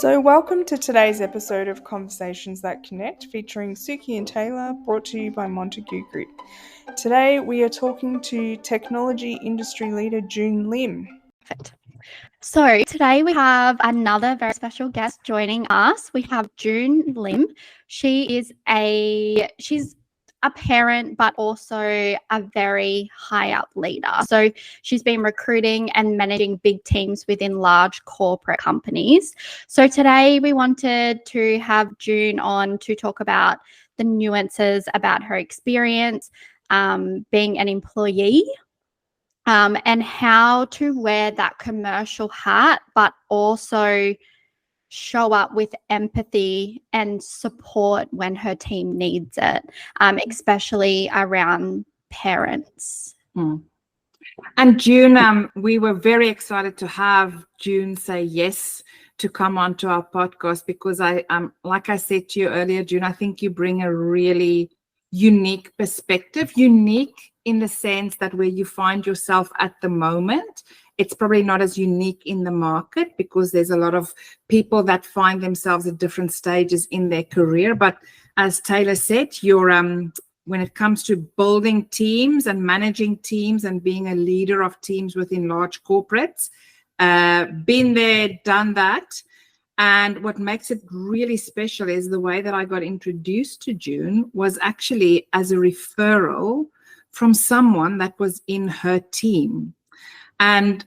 So welcome to today's episode of Conversations That Connect, featuring Suki and Taylor, brought to you by Montague Group. Today we are talking to technology industry leader June Lim. Perfect. So today we have another very special guest joining us. We have June Lim. She's a parent, but also a very high up leader. So she's been recruiting and managing big teams within large corporate companies. So today we wanted to have June on to talk about the nuances about her experience being an employee. And how to wear that commercial hat, but also show up with empathy and support when her team needs it, especially around parents. And June, we were very excited to have June say yes to come onto our podcast because like I said to you earlier, June, I think you bring a really unique perspective, unique in the sense that where you find yourself at the moment, it's probably not as unique in the market because there's a lot of people that find themselves at different stages in their career. But as Taylor said, you're when it comes to building teams and managing teams and being a leader of teams within large corporates, been there, done that. And what makes it really special is the way that I got introduced to June was actually as a referral from someone that was in her team. And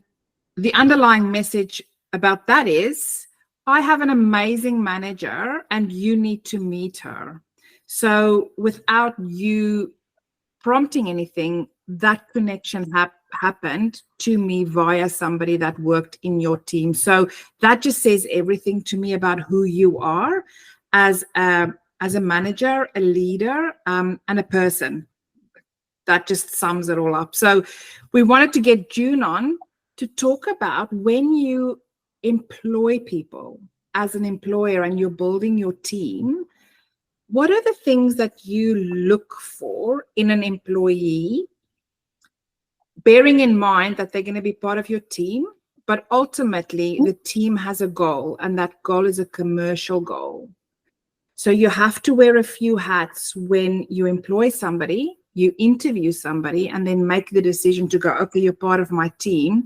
the underlying message about that is, I have an amazing manager and you need to meet her. So without you prompting anything, that connection happened to me via somebody that worked in your team. So that just says everything to me about who you are as a manager, a leader, and a person. That just sums it all up. So we wanted to get June on to talk about when you employ people as an employer and you're building your team, what are the things that you look for in an employee, bearing in mind that they're going to be part of your team, but ultimately the team has a goal, and that goal is a commercial goal. So you have to wear a few hats when you employ somebody, you interview somebody, and then make the decision to go, okay, you're part of my team,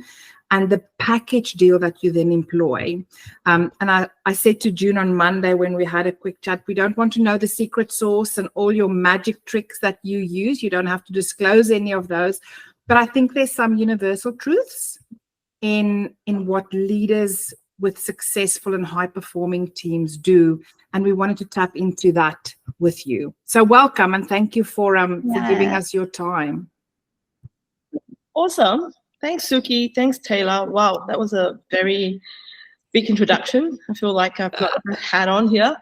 and the package deal that you then employ. And I said to June on Monday when we had a quick chat, we don't want to know the secret sauce and all your magic tricks that you use. You don't have to disclose any of those. But I think there's some universal truths in what leaders with successful and high-performing teams do. And we wanted to tap into that with you. So welcome, and thank you for giving us your time. Awesome. Thanks, Suki. Thanks, Taylor. Wow, that was a very big introduction. I feel like I've got a hat on here.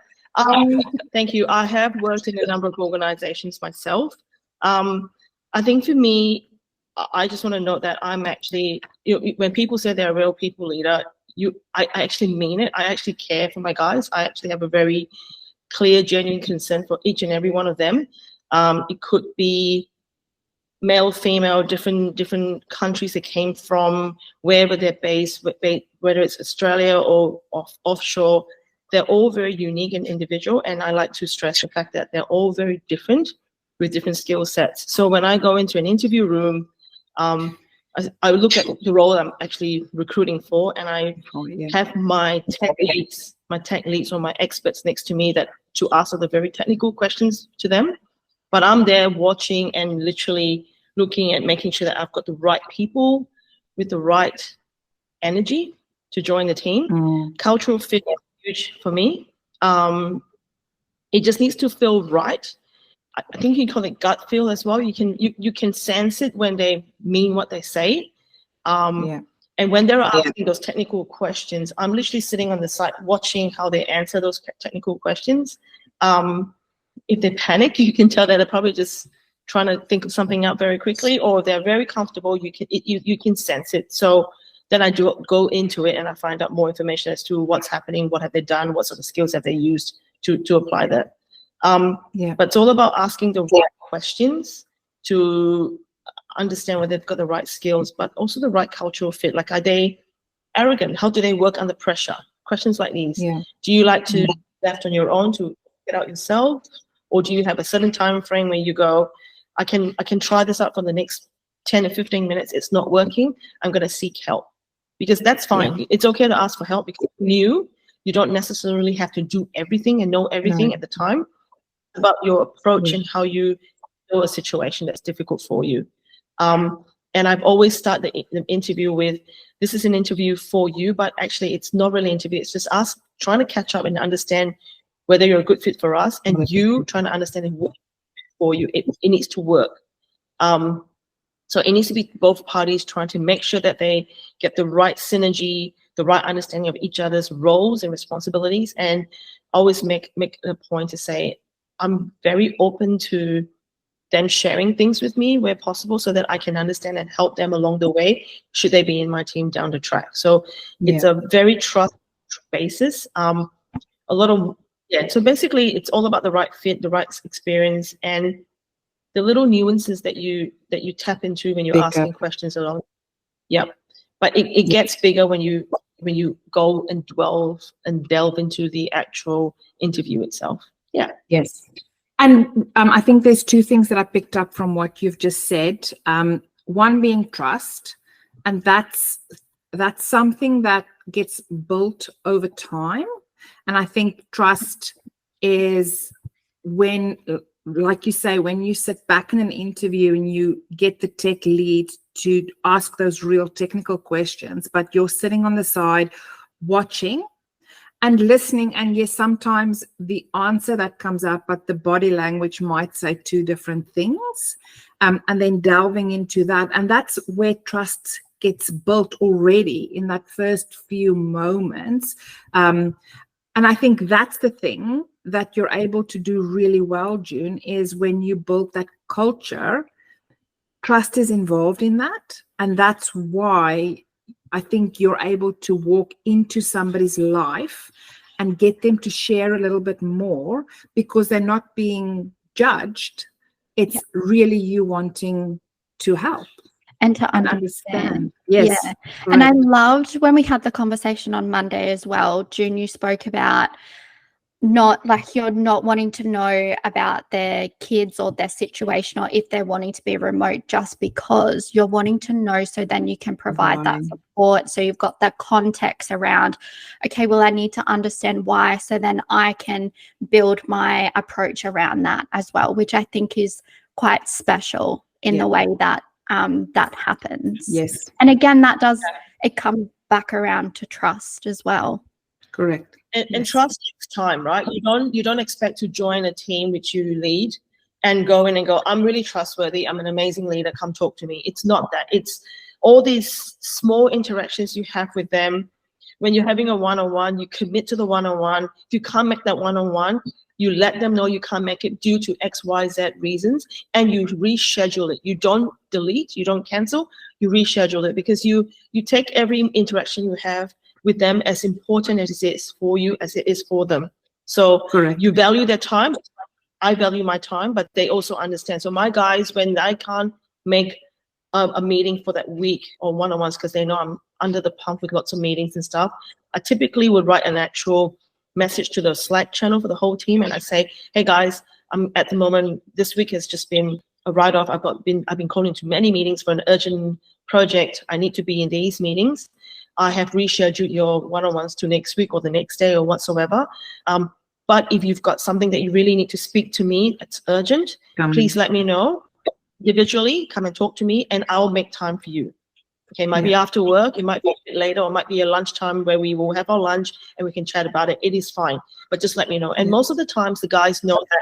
Thank you. I have worked in a number of organizations myself. I think for me, I just want to note that I'm actually, when people say they're a real people leader, I actually mean it. I actually care for my guys. I actually have a very clear, genuine concern for each and every one of them. It could be male, female, different countries they came from, wherever they're based, whether it's Australia or offshore. They're all very unique and individual, and I like to stress the fact that they're all very different with different skill sets. So when I go into an interview room, I look at the role I'm actually recruiting for, and I have my tech leads or my experts next to me to ask the very technical questions to them. But I'm there watching and literally looking at making sure that I've got the right people with the right energy to join the team. Cultural fit is huge for me. It just needs to feel right. I think you can call it gut feel as well. You can sense it when they mean what they say. And when they're asking those technical questions, I'm literally sitting on the side watching how they answer those technical questions. If they panic, you can tell that they're probably just trying to think of something out very quickly, or they're very comfortable. You can sense it. So then I do go into it and I find out more information as to what's happening, what have they done, what sort of skills have they used to apply that. But it's all about asking the right questions to understand whether they've got the right skills, but also the right cultural fit. Like, are they arrogant? How do they work under pressure? questions like these. Yeah. Do you like to be left on your own to get out yourself? Or do you have a certain time frame where you go, I can try this out for the next 10 or 15 minutes. It's not working. I'm going to seek help. Because that's fine. It's okay to ask for help because you don't necessarily have to do everything and know everything at the time. It's about your approach and how you deal with a situation that's difficult for you. And I've always started the interview with, this is an interview for you, but actually it's not really an interview. It's just us trying to catch up and understand whether you're a good fit for us, and you trying to understand what for you. It needs to work. So it needs to be both parties trying to make sure that they get the right synergy, the right understanding of each other's roles and responsibilities, and always make a point to say, I'm very open to them sharing things with me where possible so that I can understand and help them along the way should they be in my team down the track. So it's a very trust basis. A lot of, so basically it's all about the right fit, the right experience, and the little nuances that you tap into when you're asking questions along. But it gets bigger when you go and delve into the actual interview itself. Yes. And I think there's two things that I picked up from what you've just said. One being trust, and that's something that gets built over time. And I think trust is when, like you say, when you sit back in an interview and you get the tech lead to ask those real technical questions, but you're sitting on the side watching and listening, and yes, sometimes the answer that comes out, but the body language might say two different things, and then delving into that. And that's where trust gets built already in that first few moments. And I think that's the thing that you're able to do really well, June, is when you build that culture, trust is involved in that. And that's why I think you're able to walk into somebody's life and get them to share a little bit more because they're not being judged. It's really you wanting to help. And to understand. Yes. Yeah. And I loved when we had the conversation on Monday as well, June, you spoke about you're not wanting to know about their kids or their situation or if they're wanting to be remote just because you're wanting to know so then you can provide that support. So you've got that context around, okay, well, I need to understand why so then I can build my approach around that as well, which I think is quite special in the way that that happens. Yes. And again, it comes back around to trust as well. Correct. And trust takes time, right? You don't expect to join a team which you lead and go in and go, I'm really trustworthy, I'm an amazing leader, come talk to me. It's not that. It's all these small interactions you have with them. When you're having a one-on-one, you commit to the one-on-one. If you can't make that one-on-one, you let them know you can't make it due to X, Y, Z reasons, and you reschedule it. You don't delete, you don't cancel, you reschedule it because you take every interaction you have with them as important as it is for you as it is for them. So you value their time. I value my time, but they also understand. So my guys, when I can't make a meeting for that week or one-on-ones because they know I'm under the pump with lots of meetings and stuff, I typically would write an actual message to the Slack channel for the whole team, and I say, hey guys, I'm at the moment, this week has just been a write-off. I've been called into many meetings for an urgent project. I need to be in these meetings. I have rescheduled your one-on-ones to next week or the next day or whatsoever. But if you've got something that you really need to speak to me, it's urgent, please let me know. Individually, come and talk to me and I'll make time for you. Okay, it might be after work, it might be a bit later, or it might be a lunchtime where we will have our lunch and we can chat about it. It is fine, but just let me know. And most of the times the guys know that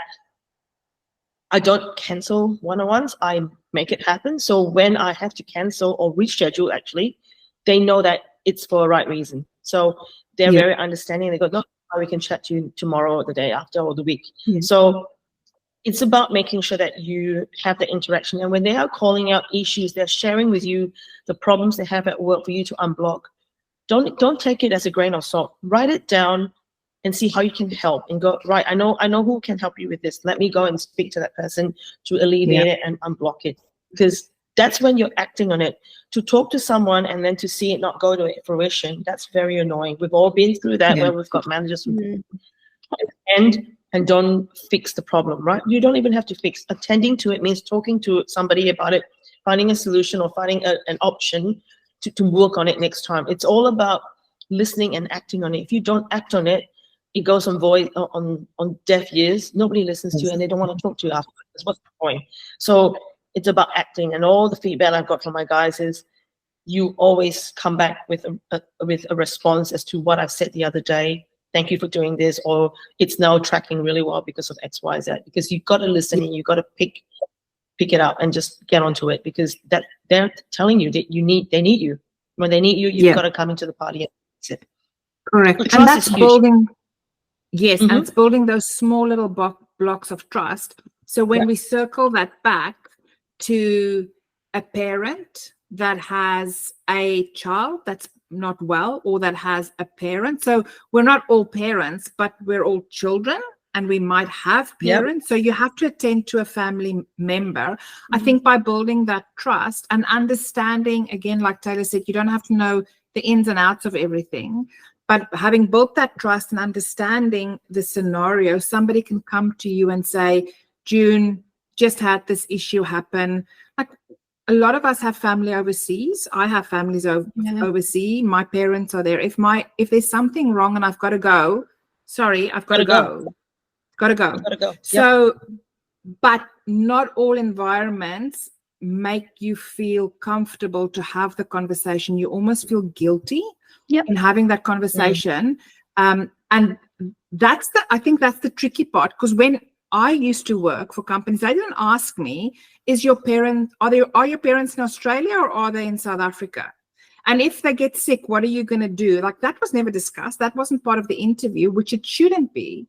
I don't cancel one-on-ones, I make it happen. So when I have to cancel or reschedule, actually, they know that it's for the right reason. So they're very understanding. They go, no, we can chat to you tomorrow or the day after or the week. So it's about making sure that you have the interaction. And when they are calling out issues, they're sharing with you the problems they have at work for you to unblock. Don't take it as a grain of salt. Write it down and see how you can help and go, right, I know who can help you with this. Let me go and speak to that person to alleviate it and unblock it. Because that's when you're acting on it. To talk to someone and then to see it not go to fruition, that's very annoying. We've all been through that, where we've got managers who and don't fix the problem, right? You don't even have to fix. Attending to it means talking to somebody about it, finding a solution or finding an option to work on it next time. It's all about listening and acting on it. If you don't act on it, it goes on void, on deaf ears. Nobody listens to you, and they don't want to talk to you afterwards. What's the point? So it's about acting. And all the feedback I've got from my guys is, you always come back with a response as to what I said the other day. Thank you for doing this, or it's now tracking really well because of X, Y, Z. Because you've got to listen and you've got to pick it up and just get onto it, because that they're telling you that they need you. When they need you, you've got to come into the party. And that's it. Correct. So and that's building. Yes, Mm-hmm. and it's building those small little blocks of trust. So when we circle that back to a parent that has a child that's not well, or that has a parent. So we're not all parents, but we're all children, and we might have parents. So you have to attend to a family member. I think by building that trust and understanding, again, like Taylor said, you don't have to know the ins and outs of everything, but having built that trust and understanding the scenario, somebody can come to you and say, June, just had this issue happen. Like, a lot of us have family overseas. I have families overseas. My parents are there. If there's something wrong and I've got to go, sorry, I've got to go. Got to go. So, but not all environments make you feel comfortable to have the conversation. You almost feel guilty in having that conversation. And I think that's the tricky part, because when I used to work for companies, they didn't ask me, are your parents in Australia or are they in South Africa? And if they get sick, what are you going to do? Like, that was never discussed. That wasn't part of the interview, which it shouldn't be,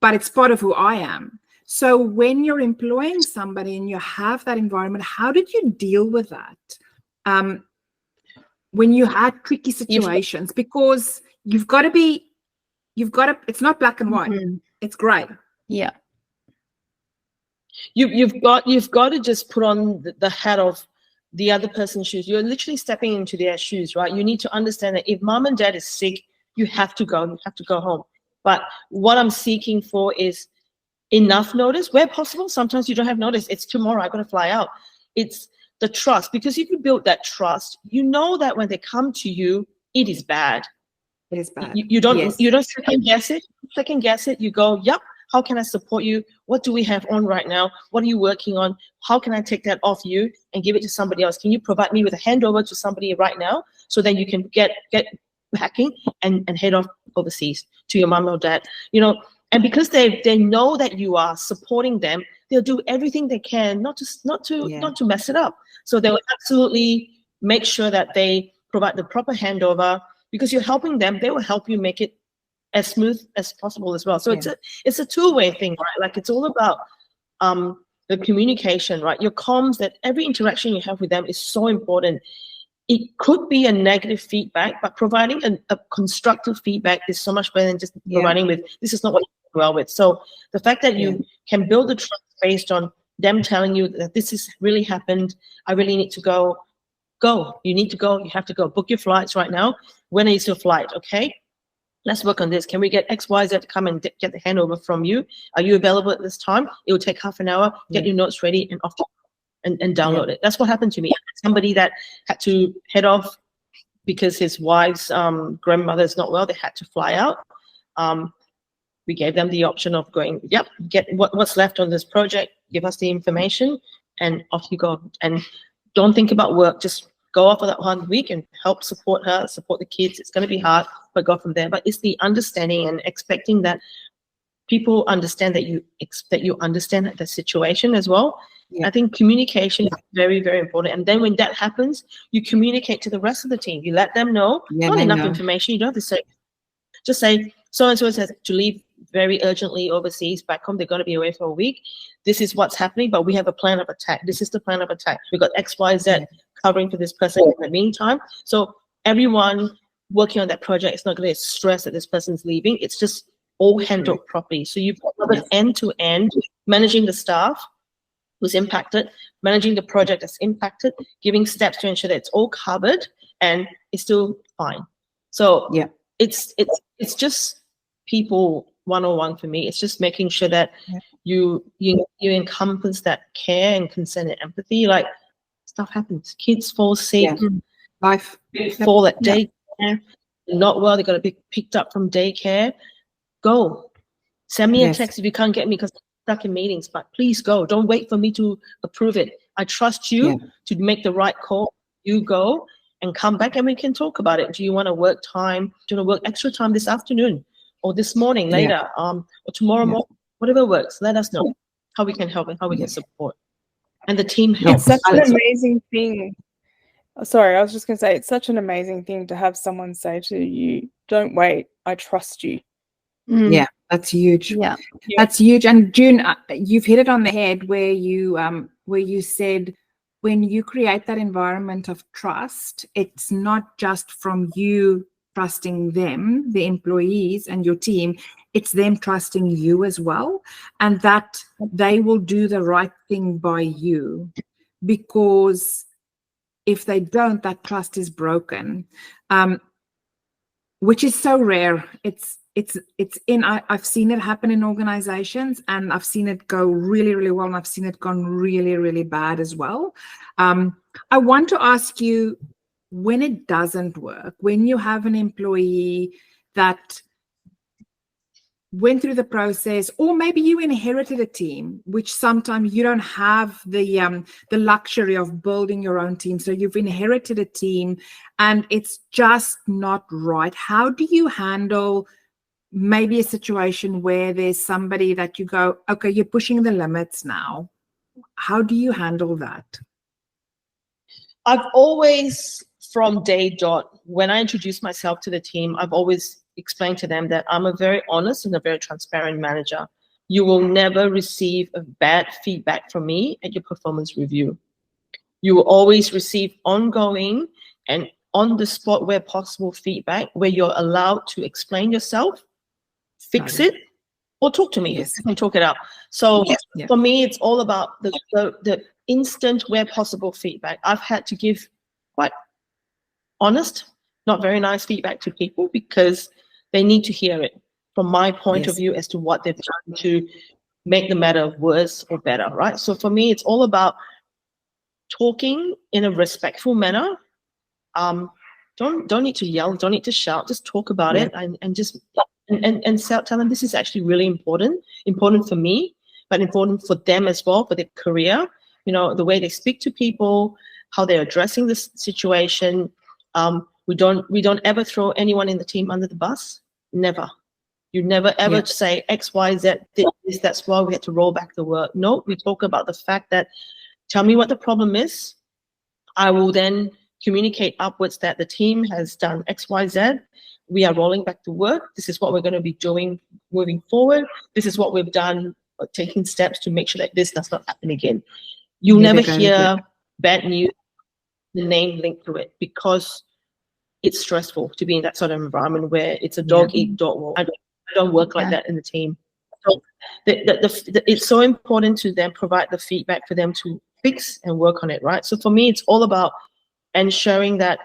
but it's part of who I am. So when you're employing somebody and you have that environment, how did you deal with that? When you had tricky situations, because it's not black and white, it's gray. Yeah. You've got to just put on the hat of the other person's shoes. You're literally stepping into their shoes, right? You need to understand that if mom and dad is sick, you have to go. You have to go home. But what I'm seeking for is enough notice where possible. Sometimes you don't have notice. It's tomorrow. I got to fly out. It's the trust, because if you build that trust, you know that when they come to you, it is bad. It is bad. You don't second guess it. Second guess it. You go, yep. How can I support you? What do we have on right now? What are you working on? How can I take that off you and give it to somebody else? Can you provide me with a handover to somebody right now, so then you can get packing and head off overseas to your mom or dad? And because they know that you are supporting them, they'll do everything they can not to mess it up. So they will absolutely make sure that they provide the proper handover, because you're helping them. They will help you make it as smooth as possible as well. So it's a two-way thing, right? Like, it's all about the communication, right? Your comms, that every interaction you have with them is so important. It could be a negative feedback, but providing a constructive feedback is so much better than just providing with, this is not what you do well with. So the fact that you can build the trust based on them telling you that this has really happened, I really need to go. You need to go. You have to go. Book your flights right now. When is your flight? Okay. Let's work on this. Can we get XYZ to come and get the handover from you? Are you available at this time? It will take half an hour. Get your notes ready and off and download it. That's what happened to me. Somebody that had to head off because his wife's grandmother is not well. They had to fly out. We gave them the option of going, get what's left on this project, give us the information, and off you go. And don't think about work. Just go off for that 1 week and help support her, support the kids. It's going to be hard, but go from there. But it's the understanding and expecting that people understand that you understand the situation as well. I think communication is very, very important. And then when that happens, you communicate to the rest of the team. You let them know, not enough information. You don't have to say, just say, so-and-so has to leave very urgently overseas back home. They're going to be away for a week. This is what's happening, but we have a plan of attack. This is the plan of attack. We've got X, Y, Z covering for this person in the meantime. So everyone working on that project is not going to get stressed that this person's leaving. It's just all handled properly. So you've got end-to-end managing the staff who's impacted, managing the project that's impacted, giving steps to ensure that it's all covered and it's still fine. So Yeah. it's just people 101 for me. It's just making sure that you encompass that care and consent and empathy. Like, stuff happens. Kids fall sick. Life. Fall at daycare. Not well. They got to be picked up from daycare. Go. Send me a text if you can't get me because I'm stuck in meetings. But please go. Don't wait for me to approve it. I trust you to make the right call. You go and come back and we can talk about it. Do you want to work time? Do you want to work extra time this afternoon or this morning later? Or tomorrow morning? Whatever works. Let us know how we can help and how we can support. And the team helps. It's such an amazing thing. Sorry, I was just going to say, it's such an amazing thing to have someone say to you, don't wait, I trust you. Yeah, that's huge. Yeah. That's huge. And June, you've hit it on the head where you said when you create that environment of trust, it's not just from you trusting them, the employees and your team, it's them trusting you as well, and that they will do the right thing by you, because if they don't, that trust is broken, which is so rare. I've seen it happen in organizations, and I've seen it go really, really well, and I've seen it gone really, really bad as well. I want to ask you, when it doesn't work, when you have an employee that went through the process, or maybe you inherited a team, which sometimes you don't have the luxury of building your own team. So you've inherited a team and it's just not right. How do you handle maybe a situation where there's somebody that you go, okay, you're pushing the limits now? How do you handle that? I've always, from day dot, when I introduce myself to the team, I've always explained to them that I'm a very honest and a very transparent manager. You will never receive a bad feedback from me at your performance review. You will always receive ongoing and on the spot where possible feedback where you're allowed to explain yourself, fix it, or talk to me and talk it out. So for me, it's all about the instant where possible feedback. I've had to give quite honest, not very nice feedback to people because they need to hear it from my point of view as to what they've done to make the matter worse or better, right? So for me, it's all about talking in a respectful manner. Don't need to yell, don't need to shout, just talk about it and just tell them this is actually really important for me, but important for them as well, for their career. You know, the way they speak to people, how they're addressing this situation. We don't ever throw anyone in the team under the bus. Never. You never ever say X, Y, Z, this, that's why we had to roll back the work. No, we talk about the fact that tell me what the problem is. I will then communicate upwards that the team has done X, Y, Z. We are rolling back the work. This is what we're going to be doing moving forward. This is what we've done, taking steps to make sure that this does not happen again. You'll never hear bad news, the name linked to it, because it's stressful to be in that sort of environment where it's a dog eat dog walk. I don't work like that in the team. So it's so important to then provide the feedback for them to fix and work on it, right? So for me, it's all about ensuring that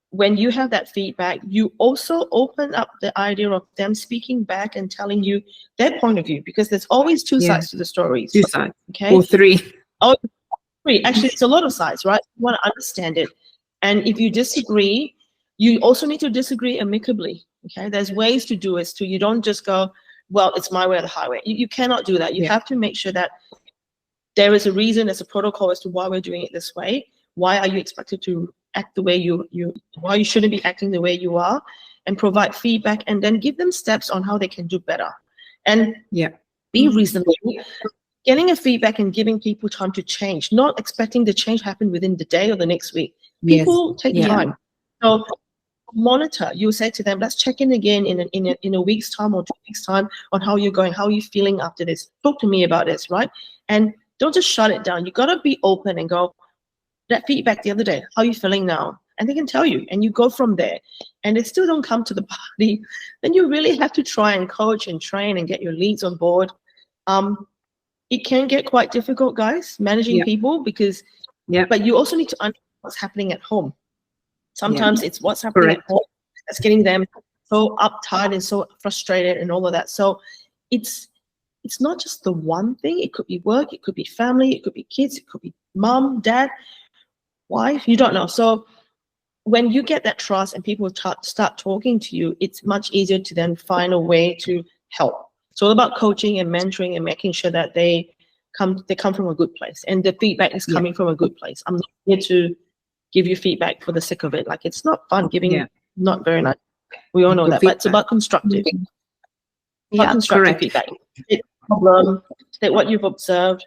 when you have that feedback, you also open up the idea of them speaking back and telling you their point of view, because there's always two sides to the story. Two sides, okay? Or three. Oh, three. Actually, it's a lot of sides, right? You want to understand it. And if you disagree, you also need to disagree amicably, okay? There's ways to do it, so you don't just go, well, it's my way or the highway. You cannot do that. You have to make sure that there is a reason, there's a protocol as to why we're doing it this way. Why are you expected to act the way why you shouldn't be acting the way you are, and provide feedback, and then give them steps on how they can do better. And be reasonable. Getting a feedback and giving people time to change, not expecting the change to happen within the day or the next week. People take time. So monitor. You say to them, let's check in again in a week's time or 2 weeks' time on how you're going, how are you feeling after this? Talk to me about this, right? And don't just shut it down. You got to be open and go, that feedback the other day, how are you feeling now? And they can tell you, and you go from there. And they still don't come to the party, then you really have to try and coach and train and get your leads on board. it can get quite difficult, guys, managing people, because but you also need to understand what's happening at home. Sometimes it's what's happening at home that's getting them so uptight and so frustrated and all of that. So it's not just the one thing. It could be work, it could be family, it could be kids, it could be mom, dad, wife, you don't know. So when you get that trust and people start talking to you, it's much easier to then find a way to help. It's all about coaching and mentoring and making sure that they come from a good place, and the feedback is coming from a good place. I'm not here to give you feedback for the sake of it. Like, it's not fun giving, not very nice. We all know that, but it's about constructive. Constructive feedback. It's a problem, that what you've observed,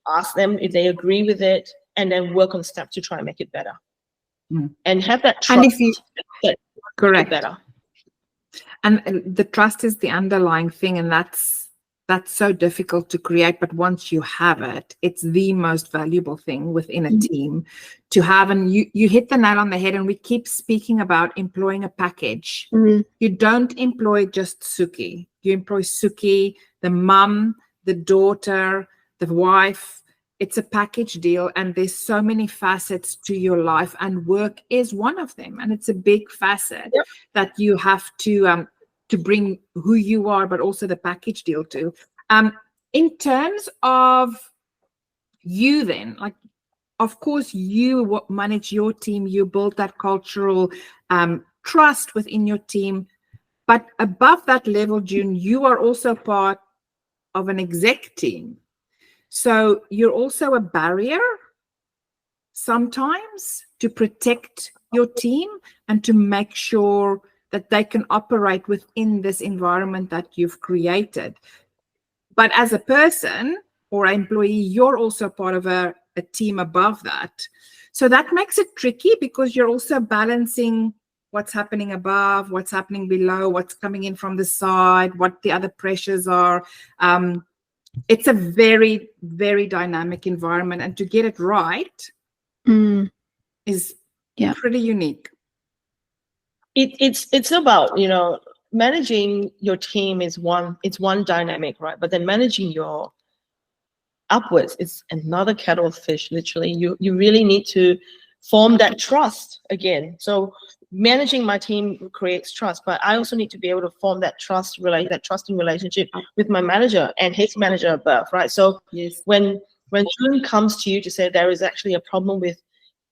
ask them if they agree with it, and then work on steps to try and make it better. And have that trust. And if you, correct. Better. And the trust is the underlying thing, and that's so difficult to create. But once you have it, it's the most valuable thing within a team to have. And you hit the nail on the head. And we keep speaking about employing a package. You don't employ just Suki. You employ Suki, the mum, the daughter, the wife. It's a package deal, and there's so many facets to your life, and work is one of them. And it's a big facet that you have to bring who you are, but also the package deal to. In terms of you then, like, of course, you manage your team, you build that cultural trust within your team. But above that level, June, you are also part of an exec team. So you're also a barrier sometimes to protect your team and to make sure that they can operate within this environment that you've created. But as a person or an employee, you're also part of a team above that. So that makes it tricky, because you're also balancing what's happening above, what's happening below, what's coming in from the side, what the other pressures are. It's a very, very dynamic environment, and to get it right is pretty unique. It's about, managing your team is one dynamic, right? But then managing your upwards is another kettle of fish, literally. You really need to form that trust again. So managing my team creates trust, but I also need to be able to form that trusting relationship with my manager and his manager above, right? So when June comes to you to say there is actually a problem with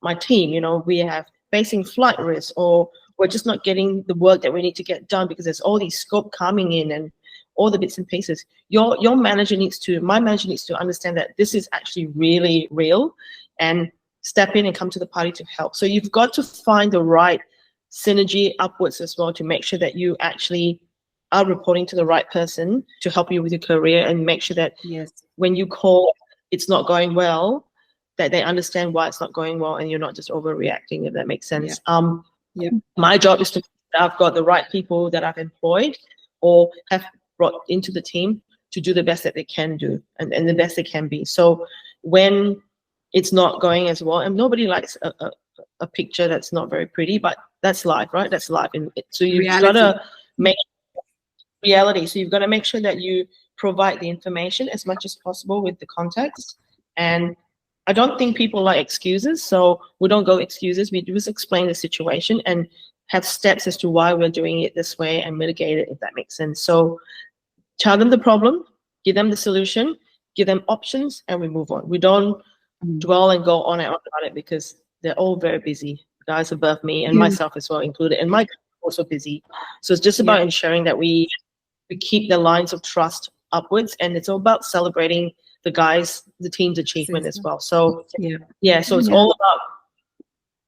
my team, we have facing flight risk, or we're just not getting the work that we need to get done because there's all these scope coming in and all the bits and pieces. My manager needs to understand that this is actually really real, and step in and come to the party to help. So you've got to find the right synergy upwards as well, to make sure that you actually are reporting to the right person to help you with your career, and make sure that when you call it's not going well, that they understand why it's not going well, and you're not just overreacting, if that makes sense. My job is to I've got the right people that I've employed or have brought into the team to do the best that they can do, and the best they can be. So when it's not going as well, and nobody likes a picture that's not very pretty, but that's life, right? That's life. And so you've got to make reality. So you've got to make sure that you provide the information as much as possible with the context. And I don't think people like excuses, so we don't go excuses. We just explain the situation and have steps as to why we're doing it this way and mitigate it, if that makes sense. So tell them the problem, give them the solution, give them options, and we move on. We don't dwell and go on and on about it, because they're all very busy. The guys above me and myself as well included, and Mike also busy. So it's just about ensuring that we keep the lines of trust upwards, and it's all about celebrating the team's achievement as well. So so it's all about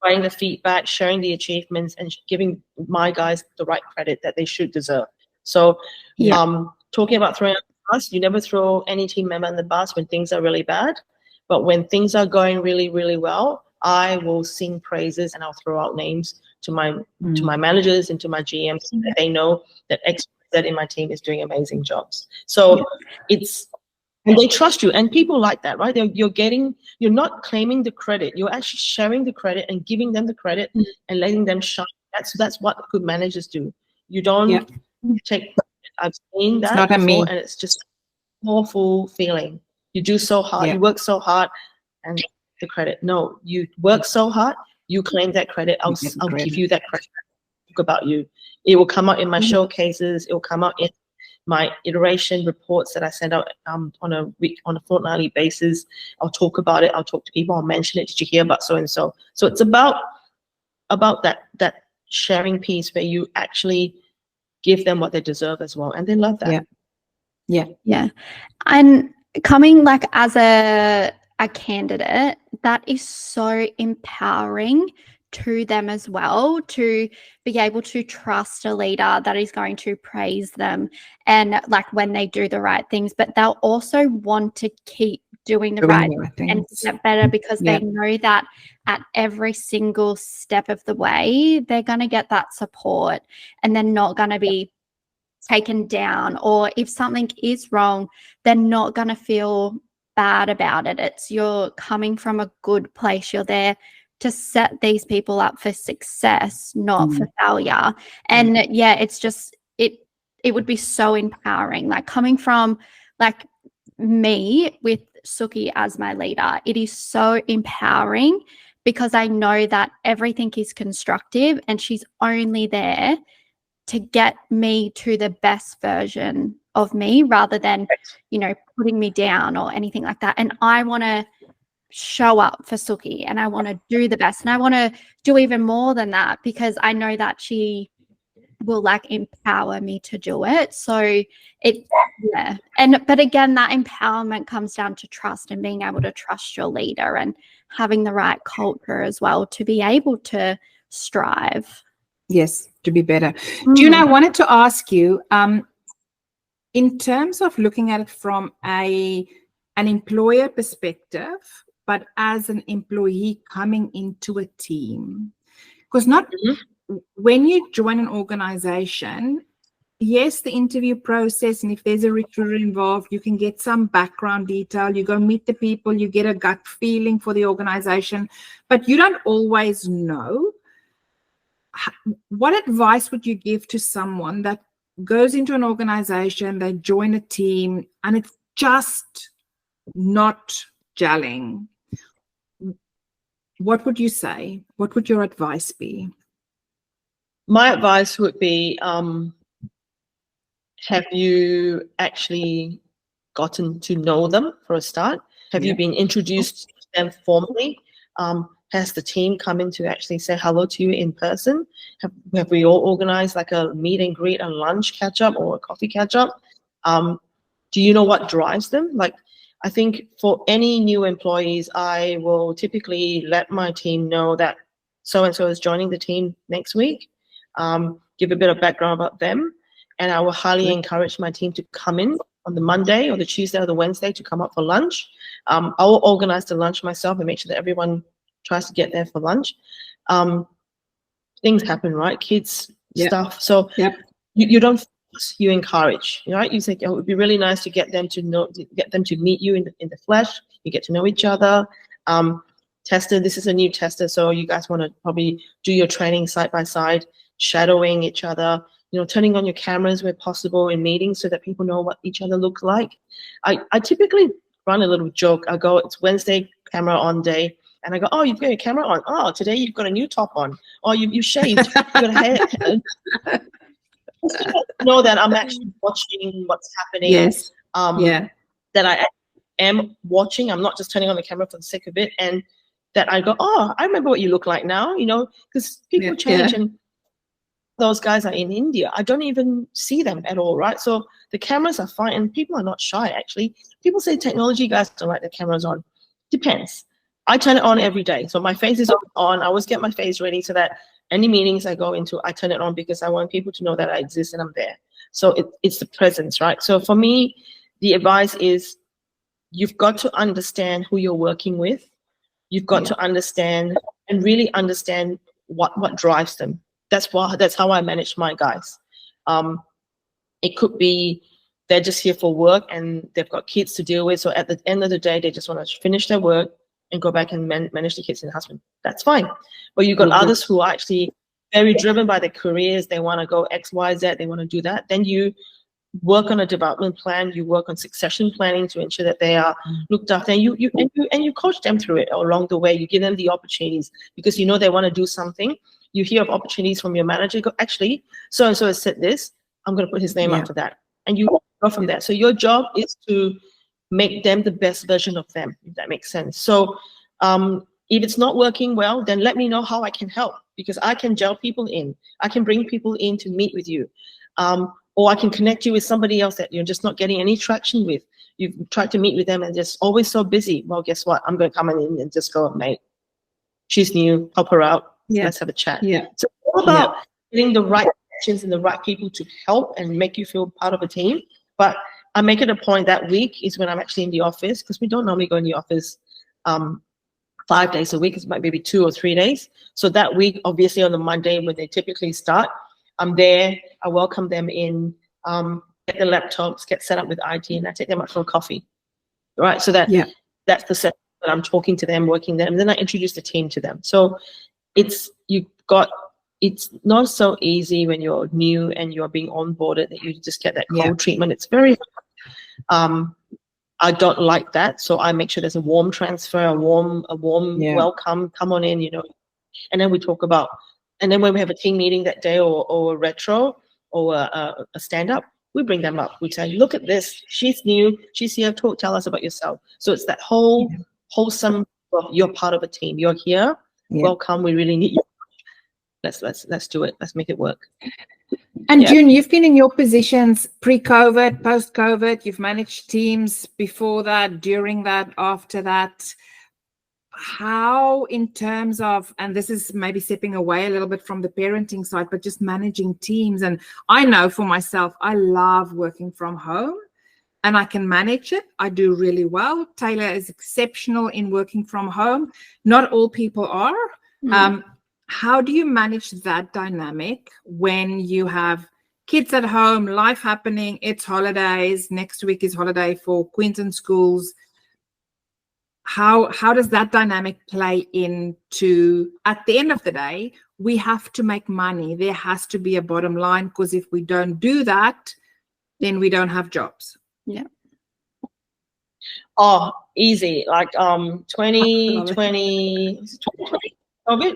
providing the feedback, sharing the achievements, and giving my guys the right credit that they should deserve. So talking about throwing out the bus, you never throw any team member in the bus when things are really bad, but when things are going really, really well, I will sing praises and I'll throw out names to my managers and to my GMs so that they know that X in my team is doing amazing jobs. So and they trust you, and people like that, right? You're not claiming the credit, you're actually sharing the credit and giving them the credit and letting them shine. That's what good managers do. You don't take. I've seen that before, and it's just an awful feeling. You do so hard, you work so hard, and the credit. No, you work so hard, you claim that credit. I'll give you that credit. Talk about you. It will come out in my showcases. It will come out in my iteration reports that I send out on a fortnightly basis. I'll talk about it. I'll talk to people. I'll mention it. Did you hear about so and so? So it's about that sharing piece where you actually give them what they deserve as well, and they love that. Yeah. And coming like as a candidate, that is so empowering to them as well, to be able to trust a leader that is going to praise them and like when they do the right things, but they'll also want to keep doing the right things and get better, because they know that at every single step of the way they're going to get that support and they're not going to be taken down, or if something is wrong, they're not going to feel bad about it. It's you're coming from a good place. You're there to set these people up for success, not for failure. And it's just it would be so empowering. Like coming from like me with Suki as my leader, it is so empowering because I know that everything is constructive and she's only there to get me to the best version of me rather than, you know, putting me down or anything like that. And I want to show up for Suki and I want to do the best and I want to do even more than that because I know that she will like empower me to do it. So but again, that empowerment comes down to trust and being able to trust your leader and having the right culture as well to be able to strive. Yes, to be better. June, I wanted to ask you, in terms of looking at it from an employer perspective, but as an employee coming into a team, because not when you join an organization, yes, the interview process, and if there's a recruiter involved, you can get some background detail. You go meet the people, you get a gut feeling for the organization, but you don't always know. What advice would you give to someone that goes into an organization, they join a team, and it's just not gelling? What would you say? What would your advice be? My advice would be, have you actually gotten to know them for a start? Have you been introduced to them formally? Has the team come in to actually say hello to you in person? Have we all organized like a meet and greet, a lunch catch up or a coffee catch up? Do you know what drives them? Like, I think for any new employees, I will typically let my team know that so-and-so is joining the team next week. Give a bit of background about them. And I will highly encourage my team to come in on the Monday or the Tuesday or the Wednesday to come up for lunch. I will organize the lunch myself and make sure that everyone tries to get there for lunch. Things happen, right? Kids, stuff. So you don't force, you encourage, right? You say, oh, it would be really nice to get them to know, get them to meet you in the flesh. You get to know each other. Tester, this is a new tester, so you guys want to probably do your training side by side, shadowing each other, you know, turning on your cameras where possible in meetings so that people know what each other looks like. I typically run a little joke. I go, it's Wednesday, camera on day. And I go, oh, you've got your camera on. Oh, today you've got a new top on. Oh, you shaved. You've got a hair. Know that I'm actually watching what's happening. Yes. That I am watching. I'm not just turning on the camera for the sake of it. And that I go, oh, I remember what you look like now, you know, because people change and those guys are in India. I don't even see them at all, right? So the cameras are fine and people are not shy, actually. People say technology guys don't like the cameras on. Depends. I turn it on every day. So my face is on. I always get my face ready so that any meetings I go into, I turn it on because I want people to know that I exist and I'm there. So it's the presence, right? So for me, the advice is you've got to understand who you're working with. You've got to understand and really understand what drives them. That's how I manage my guys. It could be they're just here for work and they've got kids to deal with. So at the end of the day, they just want to finish their work and go back and manage the kids and husband. That's fine. But you've got others who are actually very driven by their careers. They want to go X, Y, Z. They want to do that. Then you work on a development plan, you work on succession planning to ensure that they are looked after, and you coach them through it along the way. You give them the opportunities because you know they want to do something. You hear of opportunities from your manager, you go, actually, so and so has said this, I'm going to put his name after that, and you go from there. So your job is to make them the best version of them, if that makes sense. So if it's not working well, then let me know how I can help, because I can gel people in. I can bring people in to meet with you. Or I can connect you with somebody else that you're just not getting any traction with. You've tried to meet with them and just always so busy. Well, guess what? I'm going to come in and just go, mate, she's new, help her out. Let's have a chat. So it's all about getting the right connections and the right people to help and make you feel part of a team. But I make it a point that week is when I'm actually in the office, because we don't normally go in the office 5 days a week. It's maybe 2 or 3 days. So that week, obviously on the Monday when they typically start, I'm there, I welcome them in, get the laptops, get set up with IT, and I take them out for a coffee, right? So that's the set that I'm talking to them, working them, and then I introduce the team to them. So it's not so easy when you're new and you're being onboarded that you just get that cold treatment. It's very I don't like that, so I make sure there's a warm transfer, a warm welcome, come on in, and then we talk about. And then when we have a team meeting that day or a retro or a stand-up, we bring them up. We say, look at this. She's new. She's here. Tell us about yourself. So it's that whole wholesome, well, you're part of a team. You're here. Welcome. We really need you. Let's do it. Let's make it work. And June, you've been in your positions pre-COVID, post-COVID. You've managed teams before that, during that, after that. How, in terms of, and this is maybe stepping away a little bit from the parenting side, but just managing teams. And I know for myself, I love working from home and I can manage it. I do really well. Taylor is exceptional in working from home. Not all people are. How do you manage that dynamic when you have kids at home, life happening, it's holidays, next week is holiday for Queensland schools? How does that dynamic play into, at the end of the day, we have to make money. There has to be a bottom line, because if we don't do that, then we don't have jobs. Yeah. Oh, easy. Like 2020 COVID.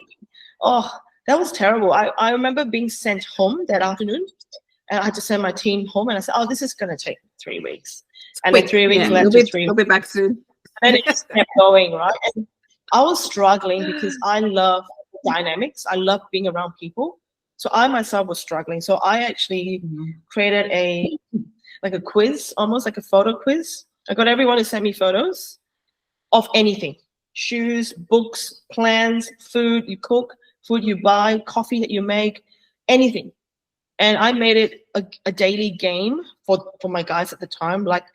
Oh, that was terrible. I remember being sent home that afternoon, and I had to send my team home, and I said, oh, this is going to take 3 weeks. And then 3 weeks left. We'll be back soon. And it just kept going, right? And I was struggling because I love dynamics. I love being around people. So I myself was struggling. So I actually created a quiz, almost like a photo quiz. I got everyone to send me photos of anything: shoes, books, plans, food you cook, food you buy, coffee that you make, anything. And I made it a daily game for my guys at the time. Like,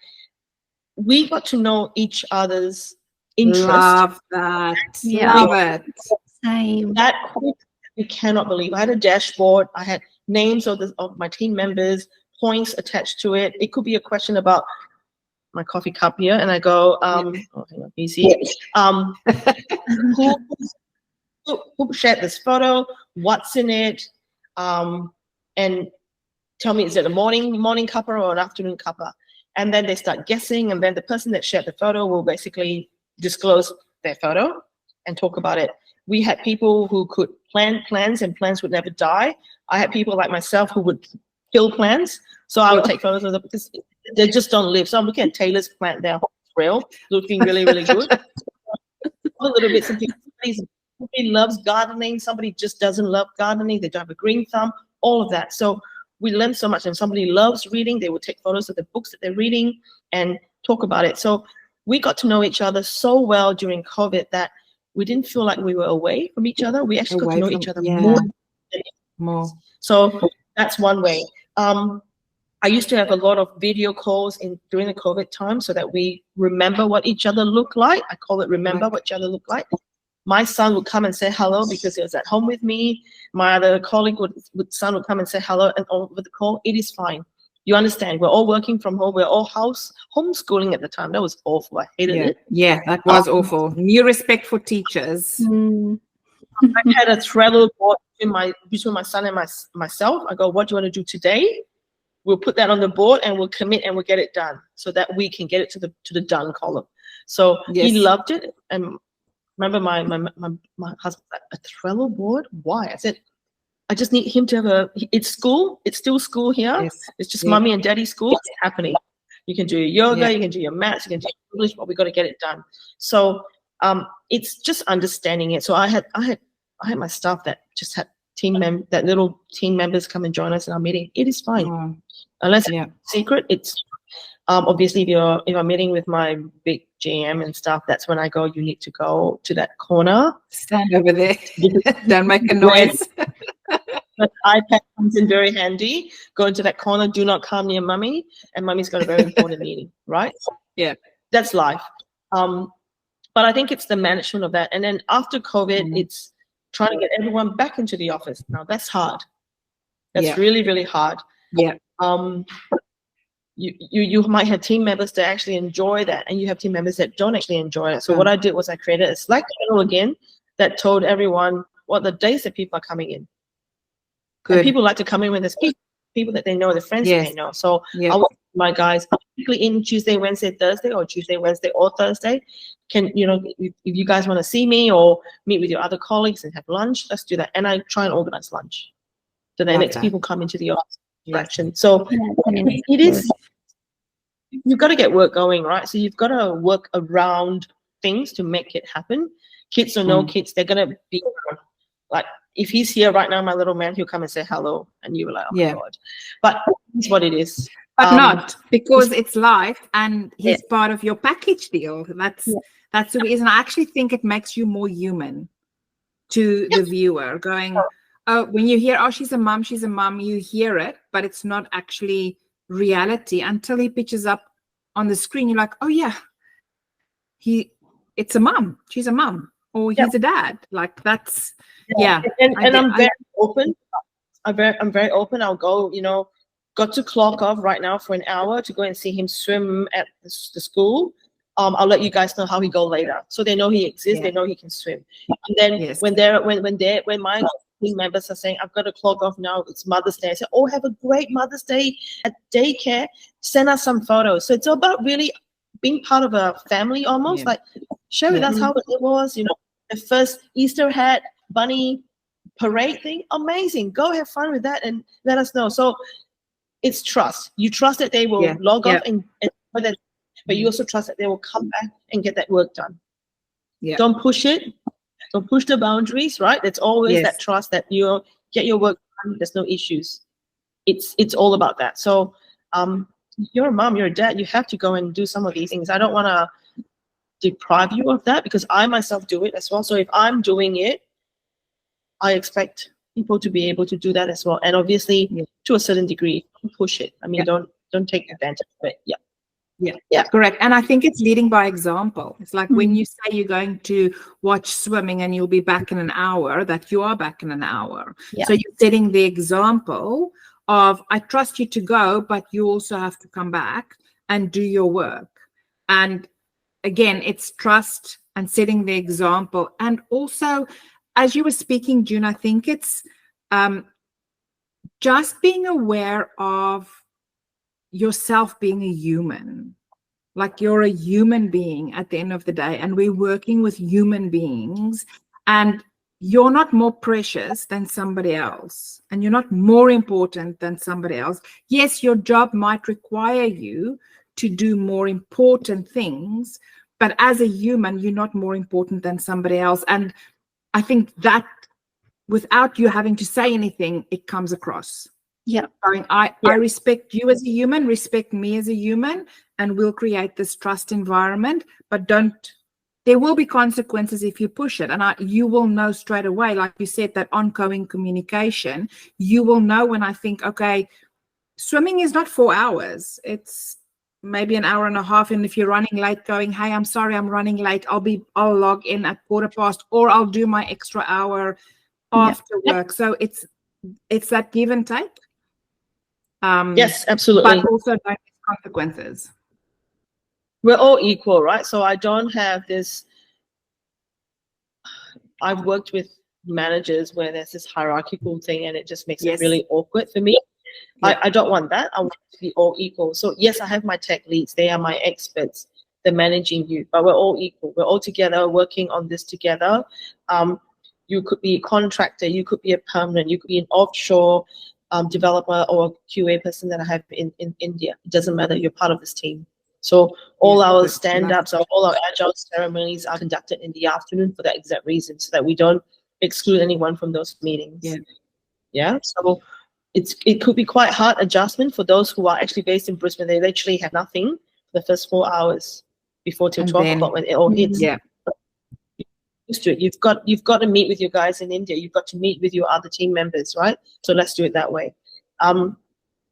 we got to know each other's interests. Love that. Love it. Same. That you cannot believe. I had a dashboard. I had names of my team members, points attached to it. It could be a question about my coffee cup here, and I go, hang on, easy. Who shared this photo? What's in it? And tell me, is it a morning cuppa or an afternoon cuppa? And then they start guessing, and then the person that shared the photo will basically disclose their photo and talk about it. We had people who could plan plans, and plans would never die. I had people like myself who would kill plans. So I would take photos of them because they just don't live. So I'm looking at Taylor's plant there, real, looking really, really good. A little bit, somebody loves gardening, somebody just doesn't love gardening, they don't have a green thumb, all of that. So we learn so much, and somebody loves reading, they will take photos of the books that they're reading and talk about it. So we got to know each other so well during COVID that we didn't feel like we were away from each other. We actually got to know each other more. So that's one way. I used to have a lot of video calls during the COVID time so that we remember what each other looked like. I call it remember what each other looked like. My son would come and say hello because he was at home with me. My other colleague son would come and say hello, and over the call, it is fine. You understand? We're all working from home. We're all homeschooling at the time. That was awful. I hated it. Yeah, that was awful. New respect for teachers. I had a Trello board between my son and myself. I go, what do you want to do today? we'll put that on the board and we'll commit and we'll get it done so that we can get it to the done column. So he loved it. And remember my husband, a Trello board? Why? I said, I just need him to have it's school. It's still school here. Yes. It's just mommy and daddy school. It's happening. You can do your yoga, you can do your maths, you can do English, but we got to get it done. So it's just understanding it. So I had my staff that just had that little team members come and join us in our meeting. It is fine. Unless it's secret, it's obviously if I'm meeting with my big GM and stuff, that's when I go, you need to go to that corner. Stand over there. Don't make a noise. The iPad comes in very handy. Go into that corner. Do not come near mummy. And mummy's got a very important meeting, right? Yeah. That's life. But I think it's the management of that. And then after COVID, it's trying to get everyone back into the office. Now that's hard. That's really, really hard. Yeah. You might have team members that actually enjoy that, and you have team members that don't actually enjoy it. So what I did was I created a Slack channel again that told everyone what the days that people are coming in. Good. And people like to come in when there's people that they know, their friends that they know. So I want my guys typically in Tuesday, Wednesday, Thursday, or Tuesday, Wednesday, or Thursday. Can if you guys want to see me or meet with your other colleagues and have lunch, let's do that. And I try and organize lunch. So the next people come into the office fraction. So it is, you've got to get work going, right? So you've got to work around things to make it happen. Kids or no kids, they're going to be like, if he's here right now, my little man, he'll come and say hello, and you were like, oh my God. But it's what it is. But not because it's life and he's part of your package deal. That's the reason. I actually think it makes you more human to the viewer going, oh, when you hear, oh, she's a mom, you hear it, but it's not actually reality until he pitches up on the screen. You're like, oh yeah, it's a mom, she's a mom, or he's a dad. Like that's, And I'm very open. I'm very open. I'll go, got to clock off right now for an hour to go and see him swim at the school. I'll let you guys know how he go later, so they know he exists. They know he can swim. And then when my team members are saying, I've got to clock off now, it's Mother's Day, I say, oh, have a great Mother's Day at daycare. Send us some photos. So it's about really being part of a family almost. Like share with us how it was. The first Easter hat bunny parade thing, amazing. Go have fun with that and let us know. So it's trust. You trust that they will log off and but you also trust that they will come back and get that work done. Don't push it. Don't push the boundaries, right? It's always that trust that you get your work done. There's no issues. It's all about that. So you're a mom, you're a dad, you have to go and do some of these things. I don't want to deprive you of that because I myself do it as well. So if I'm doing it, I expect people to be able to do that as well. And obviously to a certain degree, push it. I mean, don't take advantage of it. Yeah, correct. And I think it's leading by example. It's like when you say you're going to watch swimming and you'll be back in an hour, that you are back in an hour. So you're setting the example of, I trust you to go, but you also have to come back and do your work. And again, it's trust and setting the example. And also, as you were speaking, June, I think it's just being aware of yourself being a human. Like you're a human being at the end of the day, and we're working with human beings, and you're not more precious than somebody else, and you're not more important than somebody else. Yes, your job might require you to do more important things, but as a human, you're not more important than somebody else. And I think that without you having to say anything, it comes across. I respect you as a human, respect me as a human, and we'll create this trust environment, but there will be consequences if you push it. And you will know straight away, like you said, that ongoing communication, you will know when I think, okay, swimming is not 4 hours. It's maybe an hour and a half. And if you're running late, going, hey, I'm sorry, I'm running late. I'll log in at 15:15, or I'll do my extra hour after work. So it's that give and take. Yes, absolutely. But also no consequences. We're all equal, right? So I don't have this. I've worked with managers where there's this hierarchical thing, and it just makes it really awkward for me. I don't want that. I want it to be all equal. So yes, I have my tech leads. They are my experts. They're managing you, but we're all equal. We're all together working on this together. You could be a contractor, you could be a permanent, you could be an offshore developer or a QA person that I have in India. It doesn't matter. You're part of this team. So all our stand-ups, all our agile ceremonies are conducted in the afternoon for that exact reason, so that we don't exclude anyone from those meetings. Yeah. So it could be quite hard adjustment for those who are actually based in Brisbane. They literally have nothing for the first 4 hours before till 12 o'clock when it all hits. Yeah. Used to it. You've got to meet with your guys in India. You've got to meet with your other team members, right? So let's do it that way.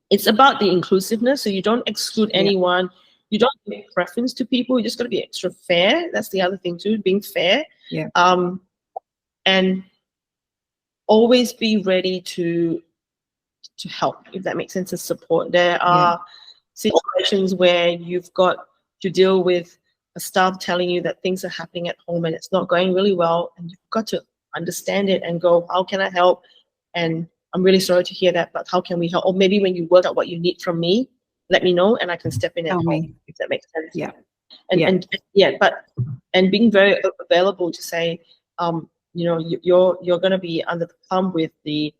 It's about the inclusiveness. So you don't exclude anyone. You don't make preference to people. You just got to be extra fair. That's the other thing too, being fair. Yeah. And always be ready to help, if that makes sense, to support. There are situations where you've got to deal with a staff telling you that things are happening at home and it's not going really well, and you've got to understand it and go, how can I help? And I'm really sorry to hear that, but how can we help? Or maybe when you work out what you need from me, let me know and I can step in and help, if that makes sense. Yeah. And being very available to say, you're going to be under the pump with the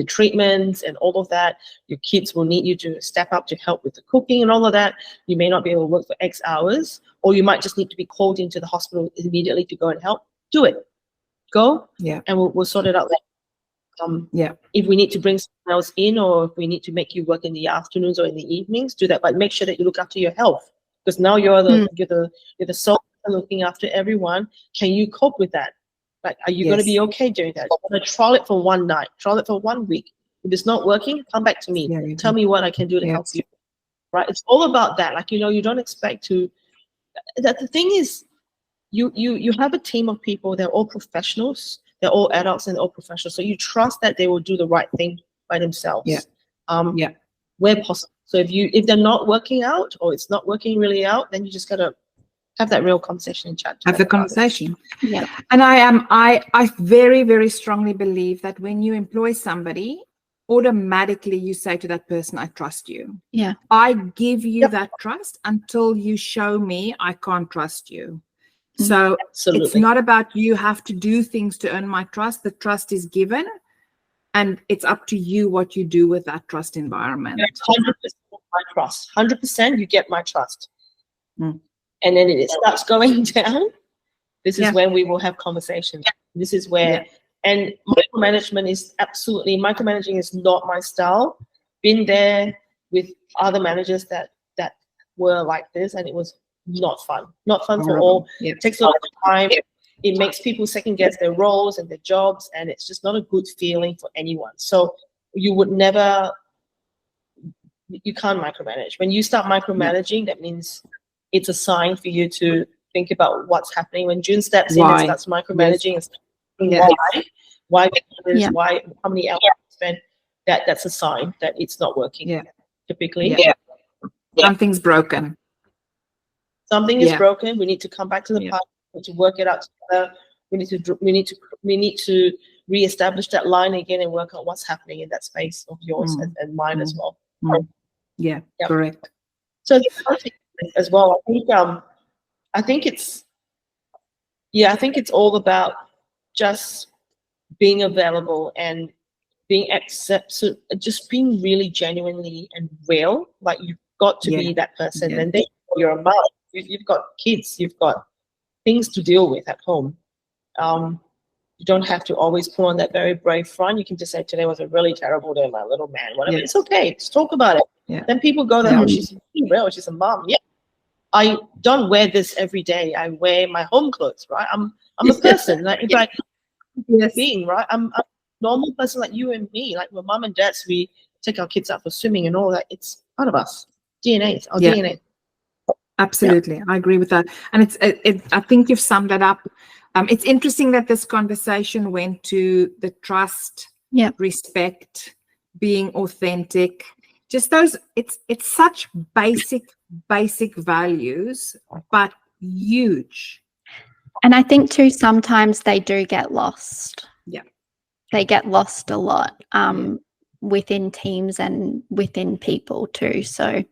treatments and all of that. Your kids will need you to step up to help with the cooking and all of that. You may not be able to work for X hours, or you might just need to be called into the hospital immediately to go and help. Do it. Go. Yeah. And we'll sort it out later. If we need to bring someone else in, or if we need to make you work in the afternoons or in the evenings, do that. But make sure that you look after your health, because now you're the sole person looking after everyone. Can you cope with that? Like, are you going to be okay doing that? I'm going to trial it for one night, trial it for 1 week. If it's not working, come back to me. Tell me what I can do to help you. Right? It's all about that. Like, you don't expect to. That the thing is, you have a team of people. They're all professionals. They're all adults and all professionals. So you trust that they will do the right thing by themselves. Where possible. So if they're not working out, or it's not working really out, then you just gotta have that real conversation and chat. Have the conversation. Yeah. And I very, very strongly believe that when you employ somebody, automatically you say to that person, I trust you. Yeah. I give you that trust until you show me I can't trust you. So it's not about you have to do things to earn my trust. The trust is given, and it's up to you what you do with that trust environment. 100% my trust. 100% you get my trust. And then it starts going down. This is when we will have conversations. This is where, and micromanagement is not my style. Been there with other managers that were like this, and it was not fun. Not fun for all. It takes a lot of time. It makes people second guess their roles and their jobs, and it's just not a good feeling for anyone. So you can't micromanage. When you start micromanaging, that means it's a sign for you to think about what's happening. When June steps in and starts micromanaging and why, how many hours you spend, that's a sign that it's not working. Typically, something's broken. Something is broken. We need to come back to the party. We need to work it out together. We need to reestablish that line again and work out what's happening in that space of yours and mine as well. Correct. So as well, I think it's all about just being available and being just being really genuinely and real. Like, you've got to be that person, and then you're a mom. You've got kids. You've got things to deal with at home. You don't have to always put on that very brave front. You can just say, today was a really terrible day, my little man. Whatever. It's okay. Let's talk about it. Then people go there, she's real. She's a mom. I don't wear this every day. I wear my home clothes, right? I'm a person. Like, being, right? I'm a normal person like you and me. Like, we're mom and dads. We take our kids out for swimming and all that. It's part of us. DNA. It's our DNA. Absolutely. I agree with that. And I think you've summed that up. It's interesting that this conversation went to the trust, respect, being authentic, just those, it's such basic values, but huge. And I think too, sometimes they do get lost. Yeah. They get lost a lot. within teams and within people too. So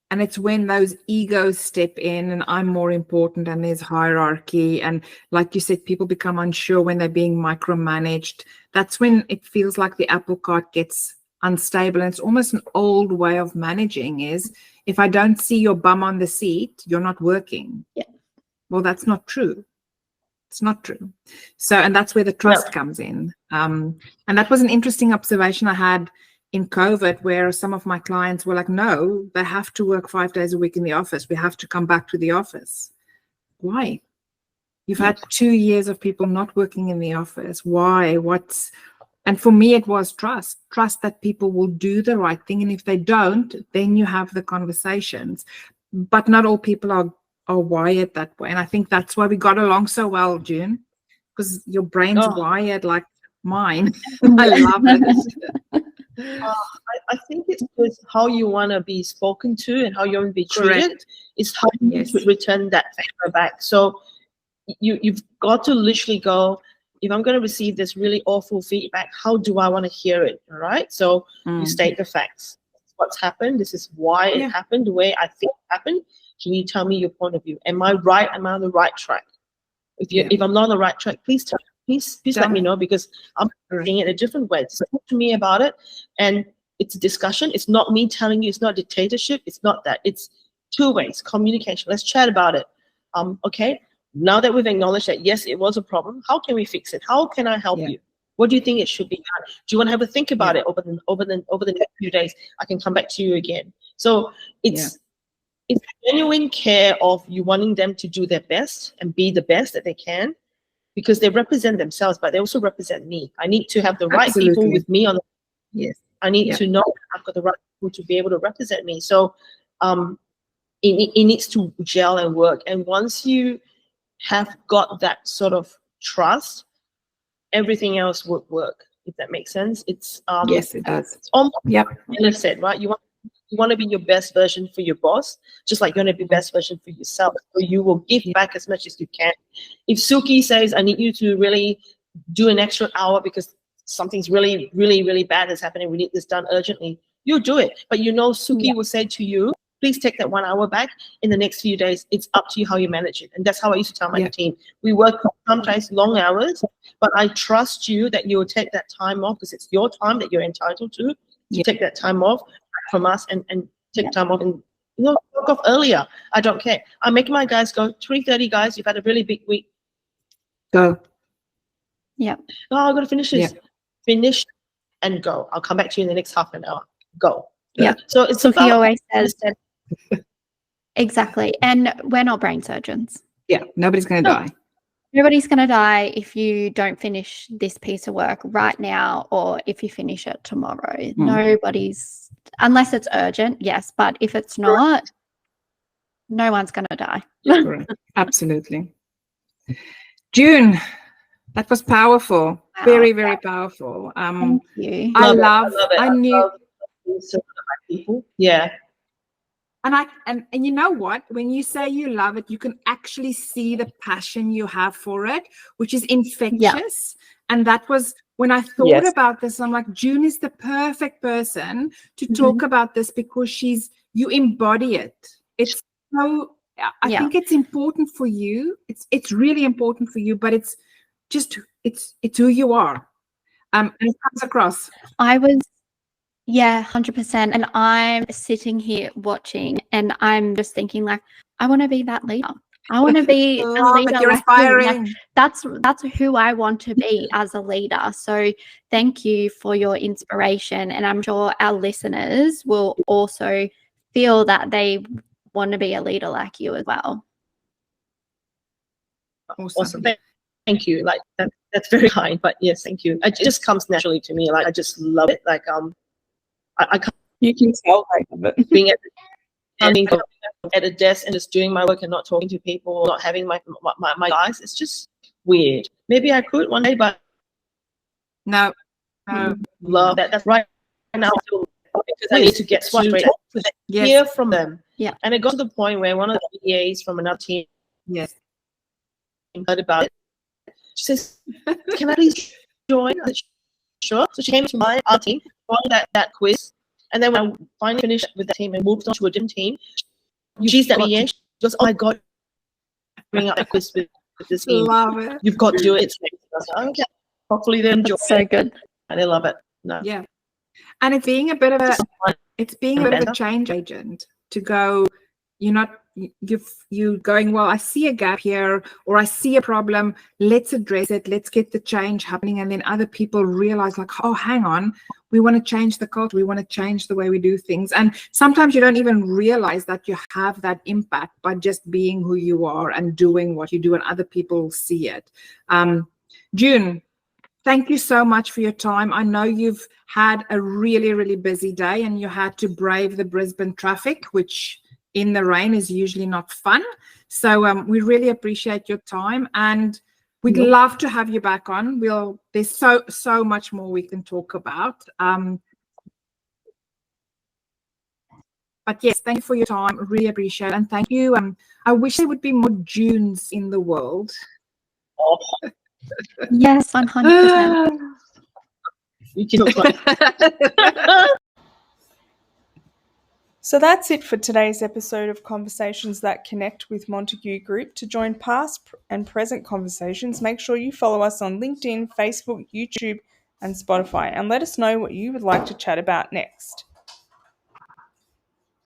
and it's when those egos step in and I'm more important and there's hierarchy. And like you said, people become unsure when they're being micromanaged. That's when it feels like the apple cart gets unstable. And it's almost an old way of managing is if I don't see your bum on the seat, you're not working. Yeah. Well, that's not true. It's not true. So, and that's where the trust comes in. And that was an interesting observation I had in COVID, where some of my clients were like, no, they have to work 5 days a week in the office. We have to come back to the office. Why? You've had 2 years of people not working in the office. Why? And for me, it was trust that people will do the right thing. And if they don't, then you have the conversations. But not all people are wired that way. And I think that's why we got along so well, June, because your brain's wired like mine. I love it. I think it's with how you want to be spoken to and how you want to be treated. Correct. Is how you return that favor back. So you've got to literally go, if I'm going to receive this really awful feedback, how do I want to hear it? All right. So you state the facts. What's happened? This is why it happened, the way I think it happened. Can you tell me your point of view? Am I right? Am I on the right track? If I'm not on the right track, please tell me. Please let me know, because I'm seeing it a different way. So talk to me about it. And it's a discussion. It's not me telling you. It's not dictatorship. It's not that. It's two ways, communication. Let's chat about it. Okay. Now that we've acknowledged that, yes, it was a problem, how can we fix it? How can I help you? What do you think it should be done? Do you want to have a think about it over the next few days? I can come back to you again. So it's genuine care of you wanting them to do their best and be the best that they can, because they represent themselves, but they also represent me. I need to have the right people with me on. I need to know I've got the right people to be able to represent me. So it needs to gel and work. And once you have got that sort of trust, everything else would work, if that makes sense. It's yes, it does. It's almost like said, right? You want to be your best version for your boss, just like you want to be best version for yourself. So you will give back as much as you can. If Suki says, I need you to really do an extra hour because something's really, really, really bad is happening, we need this done urgently, you'll do it. But you know, Suki will say to you, please take that 1 hour back in the next few days. It's up to you how you manage it. And that's how I used to tell my team. We work sometimes long hours, but I trust you that you will take that time off, because it's your time that you're entitled to take that time off from us and take time off and work off earlier. I don't care. I'm making my guys go 3:30, guys. You've had a really big week. Go. Yeah. Oh, I've got to finish this. Finish and go. I'll come back to you in the next half an hour. Go. Yeah. So it's Sophie always says exactly. And we're not brain surgeons. Yeah. Nobody's going to die. Nobody's going to die if you don't finish this piece of work right now, or if you finish it tomorrow. Nobody's, unless it's urgent, yes. But if it's not, no one's going to die. Correct. Absolutely. June, that was powerful. Wow. Very, very powerful. Thank you. I love it. I knew people. Yeah. And you know what? When you say you love it, you can actually see the passion you have for it, which is infectious. Yeah. And that was when I thought about this, I'm like, June is the perfect person to talk about this, because you embody it. It's so, I think it's important for you. It's really important for you, but it's who you are. And it comes across. I was 100%. And I'm sitting here watching, and I'm just thinking, like, I want to be that leader. I want to be a leader. You're aspiring. That's who I want to be as a leader. So thank you for your inspiration. And I'm sure our listeners will also feel that they want to be a leader like you as well. Awesome. Thank you. Like that's very kind, but yes, thank you. It just comes naturally to me. Like I just love it. Like I can't. You can tell I love it. Being at a desk and just doing my work and not talking to people, not having my guys, it's just weird. Maybe I could one day, but no. Love that. That's right now, because I need to get straight to hear from them. Yeah. And it got to the point where one of the VAs from another team heard about it. She says, "Can I please join?" sure. So she came to our team, won that quiz, and then when I finally finished with the team and moved on to a different team, she sent me in. She goes, "Oh my god, bring up that quiz with this team. Love it. You've got to do it." It's like, okay. Hopefully they enjoy So it. good. And they love it. No. Yeah. And it's being a bit of a change agent to go, you going, well, I see a gap here, or I see a problem, let's address it, let's get the change happening. And then other people realize, like, oh, hang on, we want to change the culture, we want to change the way we do things. And sometimes you don't even realize that you have that impact by just being who you are and doing what you do, and other people see it. June, thank you so much for your time. I know you've had a really, really busy day, and you had to brave the Brisbane traffic, which in the rain is usually not fun. So we really appreciate your time, and we'd love to have you back on. There's so much more we can talk about. But yes, thank you for your time. Really appreciate it. And thank you. I wish there would be more Junes in the world. Oh. Yes, 100%. So that's it for today's episode of Conversations That Connect with Montague Group. To join past and present conversations, make sure you follow us on LinkedIn, Facebook, YouTube, and Spotify, and let us know what you would like to chat about next.